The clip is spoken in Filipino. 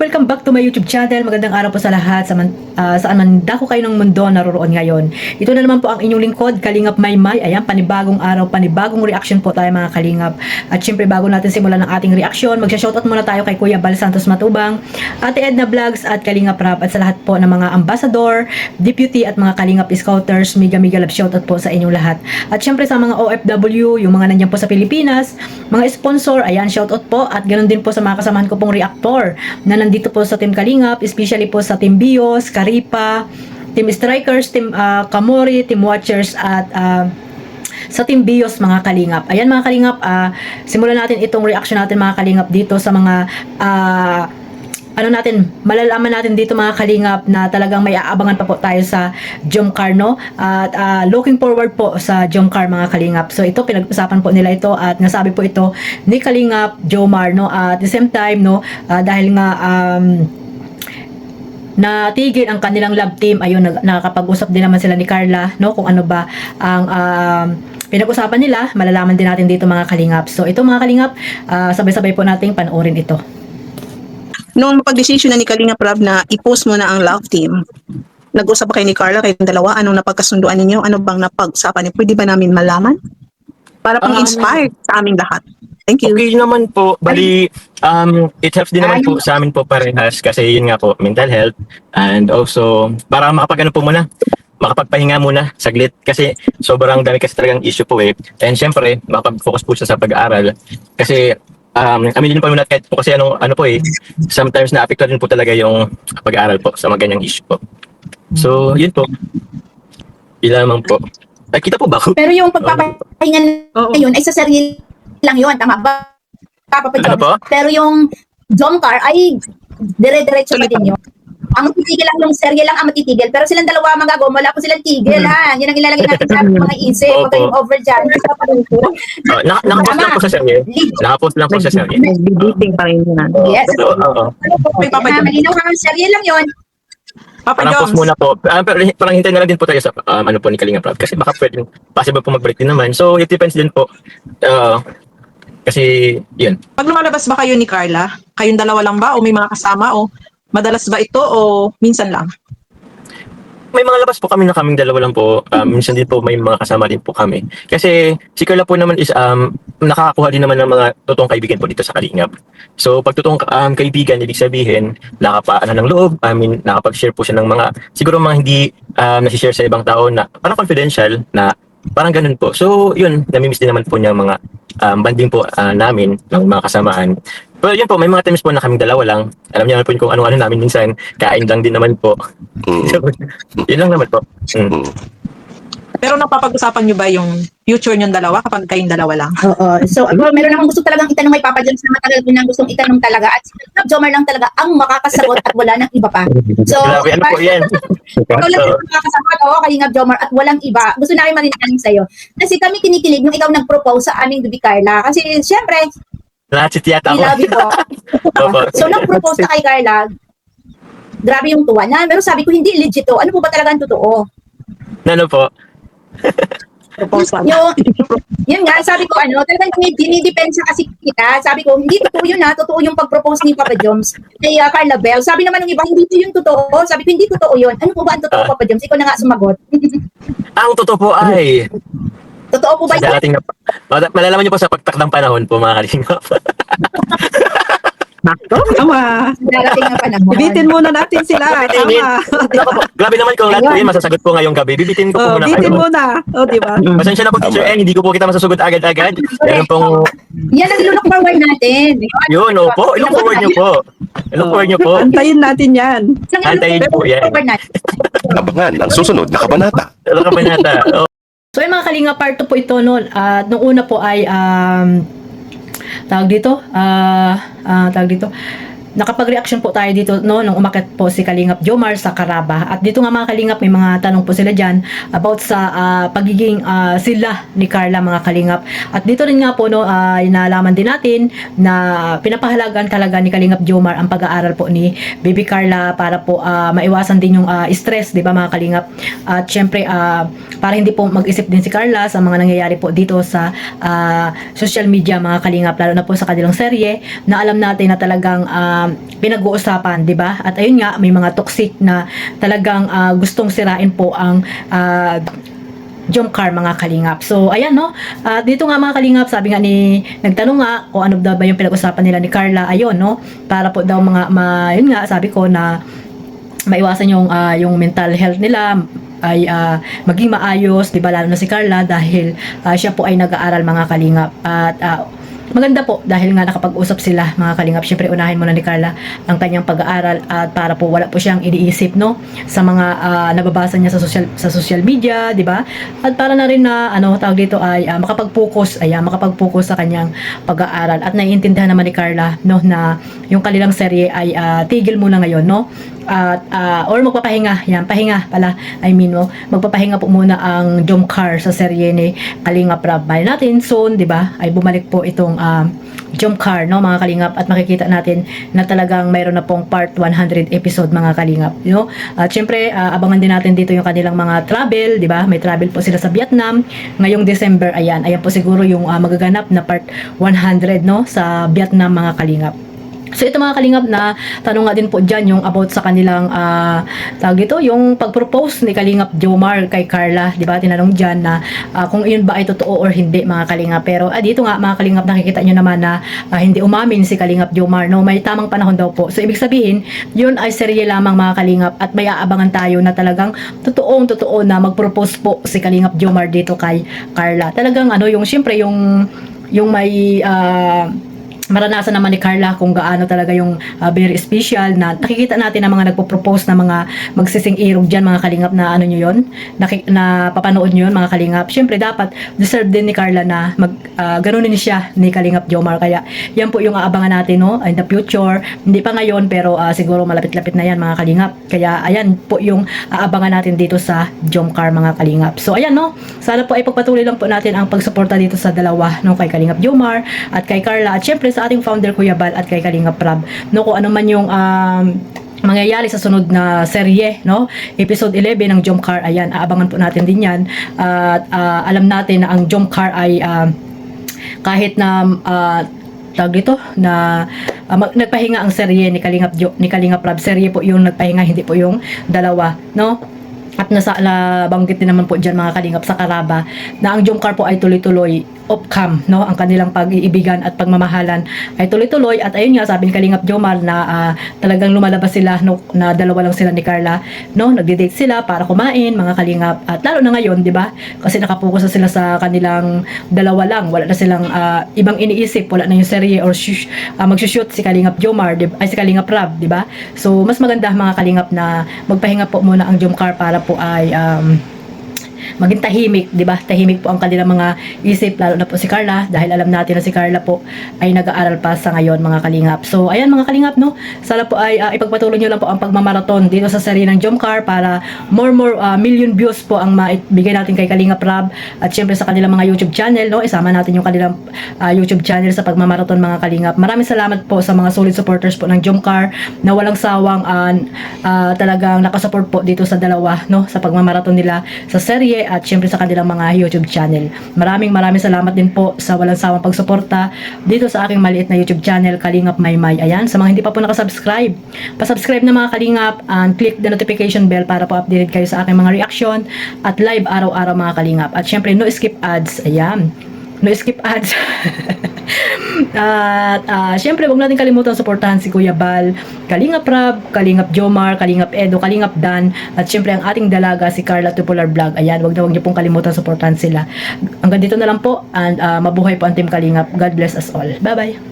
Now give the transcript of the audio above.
Welcome back to my YouTube channel. Magandang araw po sa lahat saan man dako kayo ng mundo naroroon ngayon. Ito na naman po ang inyong lingkod, Kalingap Maymay. Ayan, panibagong araw, panibagong reaction po tayo mga Kalingap. At syempre bago natin simulan ang ating reaction, magsha-shoutout muna tayo kay Kuya Bal Santos Matubang, Ate Edna Vlogs at Kalingap Rap, at sa lahat po ng mga ambassador, deputy at mga Kalingap Scouters. Mega love shoutout po sa inyong lahat. At syempre sa mga OFW, yung mga nandiyan po sa Pilipinas, mga sponsor, ayan, shoutout po. At ganoon din po sa mga kasamahan ko pong reactor na nandito po sa Team Kalingap, especially po sa Team Bios, Karipa, Team Strikers, Team Kamori, Team Watchers, at sa Team Bios mga Kalingap. Ayan mga Kalingap, simulan natin itong reaction natin mga Kalingap dito sa mga malalaman natin dito mga Kalingap na talagang may aabangan pa po tayo sa Jomcar, no? At looking forward po sa Jomcar mga Kalingap. So ito, pinag-usapan po nila ito at nasabi po ito ni Kalingap Jomar, no? At the same time, no, dahil nga natigil ang kanilang love team, ayun, nakakapag-usap din naman sila ni Carla, no, kung ano ba ang pinag-usapan nila. Malalaman din natin dito mga Kalingap. So ito mga Kalingap, sabay-sabay po nating panoorin ito. Noong mapag-desisyon na ni Kalingap Rab na i-post mo na ang love team, nag-usap ba kayo ni Carla, kayong dalawa? Anong napagkasunduan ninyo? Ano bang napag-usapan niyo? Pwede ba namin malaman? Para pang inspired sa aming lahat. Thank you. Okay naman po. Bali, it helps din naman po sa amin po parehas kasi yun nga po, mental health, and also para makapag-ano po muna, makapagpahinga muna saglit kasi sobrang dami kasi talagang issue po eh. And syempre, makapag-focus po siya sa pag-aaral kasi aminin po muna kahit po kasi ano po eh, sometimes na-apekto din po talaga yung pag-aaral po sa mga ganyang issue po. So, yun po. Yun lamang po. Ay, kita po ba ako? Pero yung pagpapahinga na yun ay sa sarili lang yun, tama ba? Papa Ano po? Pero yung Jomcar ay dire-diretso na din yun. Ang titigil lang yung serye lang ang matitigil. Pero silang dalawa magagawa, wala po silang tigil ha. Yun ang ilalagay natin sa mga isip. Huwag kayong over dyan. Nakapost lang po sa serye. Nakapost lang po sa serye. Nag-debating pa rin yun. Yes. Oo. Malinaw ang serye lang yun. Parang post muna po. Parang hintayin na lang din po tayo sa ano po ni Kalingap Rab kasi baka pwede possible po mag-break din naman. So it depends din po. Kasi yun. Pag lumalabas ba kayo ni Carla, kayong dalawa lang ba o may mga kasama o madalas ba ito o minsan lang? May mga labas po kami na kaming dalawa lang po. Minsan din po may mga kasama din po kami. Kasi si Carla po naman is nakakakuha din naman ng mga totoong kaibigan po dito sa Kalingap. So pag totoong kaibigan, ibig sabihin, nakapaan ng loob, nakapag-share po siya ng mga, siguro mga hindi nasi-share sa ibang tao na parang confidential na parang ganun po. So yun, namimiss din naman po niya mga banding po namin ng mga kasamaan. Pero yun po, may mga times po na kaming dalawa lang. Alam niyo naman po kung ano-ano namin minsan. Kain lang din naman po. So, yun lang naman po. Pero napapag-usapan nyo ba yung future nyong dalawa kapag kayong dalawa lang? Oo. So, meron akong gusto talagang itanong may Papa Jones na matagal ko nang gustong itanong talaga. At si Jomar lang talaga ang makakasagot at wala nang iba pa. So, grabe, ano po yan? ikaw lang yung makakasagot. Oo, Kalingap Jomar at walang iba. Gusto na kayo marinaling sa'yo. Kasi kami kinikilig nung ikaw nag-propose sa aming Bibi Carla. Kasi, syempre, Lahat yata we ako. love you po. So, nag-propose na kay Carla, grabe yung tuwa na. Pero sabi ko, hindi legit to. Ano po ba talaga ang totoo? Ano po? Yun nga, sabi ko, talagang dinidepensa kasi kita. Sabi ko, hindi totoo yun ha. Totoo yung pag-propose ni Papa Joms kay Carla Bell. Sabi naman ng iba, hindi ito yung totoo. Sabi ko, hindi totoo yun. Ano po ba ang totoo, Papa Joms? Ikaw na nga sumagot. Ang totoo po ay Totoo po ba sa yun? darating malalaman niyo po sa pagtakdang panahon po mga Kalingap. Nakto? Tama. Darating na panahon. Bibitin muna natin sila. Tama. Grabe naman kung lahat po yun masasagot po ngayong gabi. Bibitin ko po muna Bibitin kayo. muna. O, diba? Pasensya na po teacher hindi ko po kita masasagot agad-agad. Meron pong Yan ang look forward natin. yun, opo. I-look forward niyo po. I-look forward niyo po. Antayin natin yan. Antayin po yan. Abangan ang susunod na kabanata. Ano ka ba nata? So yung mga Kalingap, part 2 po ito no. At nung una po ay tawag dito nakapag-reaction po tayo dito no nung umakyat po si Kalingap Jomar sa Caraba. At dito nga mga Kalingap, may mga tanong po sila dyan about sa pagiging sila ni Carla mga Kalingap. At dito rin nga po no inalaman din natin na pinapahalagan talaga ni Kalingap Jomar ang pag-aaral po ni Baby Carla para po maiwasan din yung stress, di ba mga Kalingap? At syempre para hindi po mag-isip din si Carla sa mga nangyayari po dito sa social media mga Kalingap, lalo na po sa kanilang serye na alam natin na talagang pinag-uusapan, 'di ba? At ayun nga, may mga toxic na talagang gustong sirain po ang Jomcar, mga kalingap. So, ayan, no? Dito nga, mga kalingap, sabi nga nagtanong nga kung ano daw ba yung pinag-usapan nila ni Carla. Ayun, no? Para po daw yun nga, sabi ko na maiwasan yung mental health nila ay maging maayos, 'di ba, lalo na si Carla dahil siya po ay nag-aaral, mga kalingap. At maganda po dahil nga nakapag-usap sila, mga kalingap. Syempre unahin muna ni Carla ang kanyang pag-aaral at para po wala po siyang iniisip, no, sa mga nababasa niya sa social media, 'di ba? At para na rin na tawag dito ay makapag-focus sa kanyang pag-aaral. At naiintindihan naman ni Carla, no, na yung kanilang serye ay tigil muna ngayon, no? At or magpapahinga, pahinga pala, no, magpapahinga po muna ang Jomcar sa serye ni Kalingap Rab. May natin soon, 'di ba, ay bumalik po itong Jomcar, no, mga kalingap, at makikita natin na talagang mayroon na pong part 100 episode, mga kalingap, no? At syempre abangan din natin dito yung kanilang mga travel, 'di ba? May travel po sila sa Vietnam ngayong December. Ayan po siguro yung magaganap na part 100, no, sa Vietnam, mga kalingap. So ito, mga kalingap, na tanong nga din po dyan yung about sa kanilang tawag dito, yung pag-propose ni Kalingap Jomar kay Carla, di ba? Tinanong dyan na kung yun ba ay totoo or hindi, mga kalingap. Pero dito nga, mga kalingap, nakikita nyo naman na hindi umamin si Kalingap Jomar, no? May tamang panahon daw po. So ibig sabihin, yun ay serye lamang, mga kalingap, at may aabangan tayo na talagang totoo na mag-propose po si Kalingap Jomar dito kay Carla. Talagang yung syempre yung may maranasan naman ni Carla kung gaano talaga yung very special na nakikita natin na mga nagpo-propose na mga magsising irog dyan, mga kalingap, na nyo yun, na papanood nyo yun, mga kalingap. Syempre dapat deserve din ni Carla na ganunin siya ni Kalingap Jomar. Kaya yan po yung aabangan natin, no, in the future. Hindi pa ngayon pero siguro malapit-lapit na yan, mga kalingap. Kaya ayan po yung aabangan natin dito sa Jomcar, mga kalingap. So ayan, no, sana po ay pagpatuloy lang po natin ang pagsuporta dito sa dalawa, no, kay Kalingap Jomar at kay Carla, at syempre sa ating founder Kuya Bal at kay Kalingap Rab, no, kung ano man yung mangyayari sa sunod na serye, no, episode 11 ng Jomcar. Ayan, aabangan po natin din yan. At alam natin na ang Jomcar ay kahit na tawag dito na nagpahinga ang serye ni Kalingap Rab, serye po yung nagpahinga, hindi po yung dalawa, no. At nabanggit din naman po dyan, mga kalingap, sa Karaba na ang Jomcar po ay tuloy-tuloy off-cam, no, ang kanilang pag-iibigan at pagmamahalan ay tuloy-tuloy. At ayun nga, sabi ni Kalingap Jomar na talagang lumalabas sila, no, na dalawa lang sila ni Carla, no, nagde-date sila para kumain, mga kalingap. At lalo na ngayon, di ba, kasi nakapokus na sila sa kanilang dalawa lang, wala na silang ibang iniisip, wala na yung serye or magsushoot si Kalingap Jomar, si Kalingap Rab, di ba? So mas maganda, mga kalingap, na magpahinga po muna ang Jomcar para po ay maging tahimik, 'di ba? Tahimik po ang kanilang mga isip, lalo na po si Carla, dahil alam natin na si Carla po ay nag-aaral pa sa ngayon, mga kalingap. So ayan, mga kalingap, no, sana po ay ipagpatuloy nyo lang po ang pagmamarathon dito sa serye ng Jomcar para more million views po ang maibigay natin kay Kalingap Rab, at syempre sa kanilang mga YouTube channel, no, isama natin yung kanilang YouTube channel sa pagmamarathon, mga kalingap. Maraming salamat po sa mga solid supporters po ng Jomcar na walang sawang talagang nakasupport po dito sa dalawa, no, sa pagmamarathon nila sa serye at syempre sa kanilang mga YouTube channel. Maraming salamat din po sa walang sawang pagsuporta dito sa aking maliit na YouTube channel, Kalingap Maymay. Ayan, sa mga hindi pa po nakasubscribe, pa-subscribe na, mga kalingap, and click the notification bell para po updated kayo sa aking mga reaction at live araw-araw, mga kalingap. At syempre no skip ads. Ayan, no skip ads. At syempre huwag natin kalimutan suportahan si Kuya Bal, Kalingap Rab, Kalingap Jomar, Kalingap Edo, Kalingap Dan, at syempre ang ating dalaga si Carla Tupular Vlog. Ayan, huwag niyo pong kalimutan suportahan sila. Hanggang dito na lang po, and mabuhay po ang Team Kalingap. God bless us all. Bye bye.